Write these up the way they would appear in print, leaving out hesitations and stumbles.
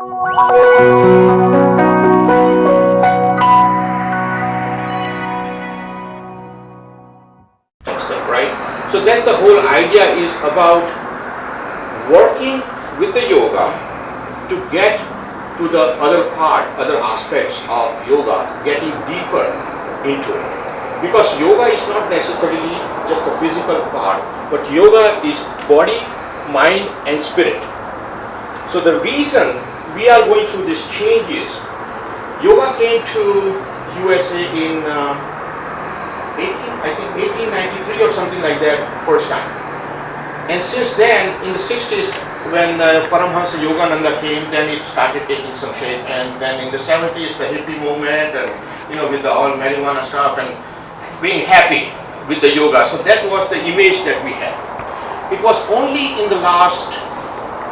Right? So that's the whole idea is about working with the yoga to get to the other aspects of yoga, getting deeper into it. Because yoga is not necessarily just the physical part, but yoga is body, mind and spirit. So the reason we are going through this change is yoga came to USA in 1893 or something like that first time. And since then, in the 60s, when Paramhansa Yogananda came, then it started taking some shape. And then in the 70s, the hippie movement and, with the all marijuana stuff and being happy with the yoga. So that was the image that we had. It was only in the last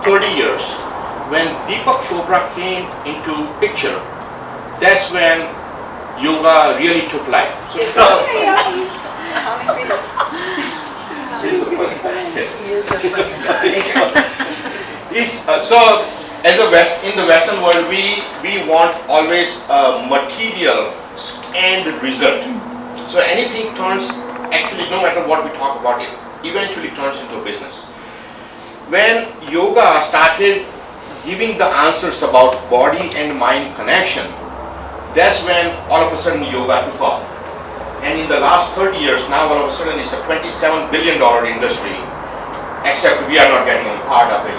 30 years when Deepak Chopra came into picture, that's when yoga really took life. So he's a funny guy. So as in the Western world, we want always material and result. So anything turns, actually no matter what we talk about, it eventually turns into a business. When yoga started giving the answers about body and mind connection, that's when all of a sudden yoga took off. And in the last 30 years, now all of a sudden it's a $27 billion industry, except we are not getting any part of it,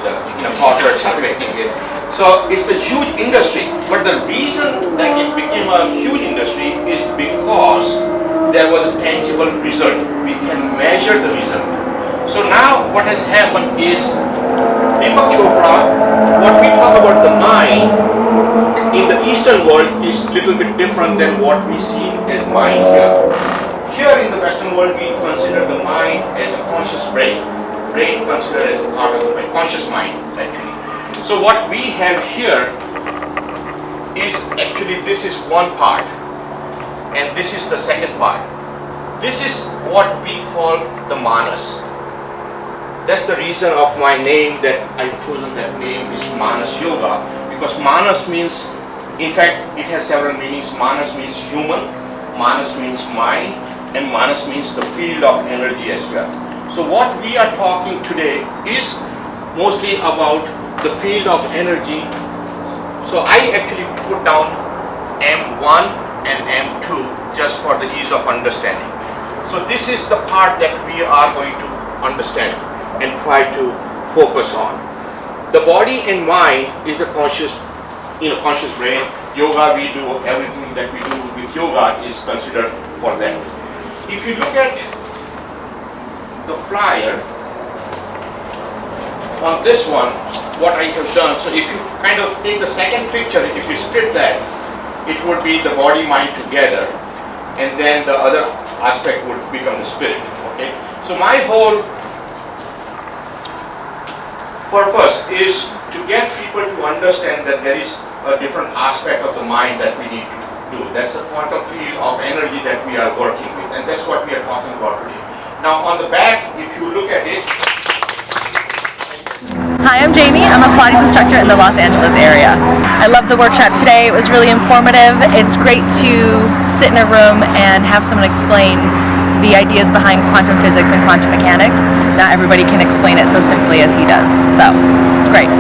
corporates are making it. So it's a huge industry, but the reason that it became a huge industry is because there was a tangible result. We can measure the result. So now what has happened is Deepak Chopra, what we talk about the mind in the Eastern world is a little bit different than what we see as mind here. Here in the Western world, we consider the mind as a conscious brain. Brain considered as a part of the mind, conscious mind actually. So what we have here is actually, this is one part and this is the second part. This is what we call the manas. That's the reason of my name, that I've chosen that name is Manas Yoga, because Manas means, in fact, it has several meanings. Manas means human, Manas means mind, and Manas means the field of energy as well. So what we are talking today is mostly about the field of energy. So I actually put down M1 and M2 just for the ease of understanding. So this is the part that we are going to understand and try to focus on. The body and mind is a conscious brain. Yoga, we do everything that we do with yoga is considered for that. If you look at the flyer on this one, what I have done, so if you kind of take the second picture, if you split that, it would be the body mind together, and then the other aspect would become the spirit. Okay, so my whole purpose is to get people to understand that there is a different aspect of the mind that we need to do. That's a quantum field of energy that we are working with, and that's what we are talking about today. Now on the back, if you look at it. Hi, I'm Jamie. I'm a Pilates instructor in the Los Angeles area. I love the workshop today. It was really informative. It's great to sit in a room and have someone explain the ideas behind quantum physics and quantum mechanics. Not everybody can explain it so simply as he does. So, it's great.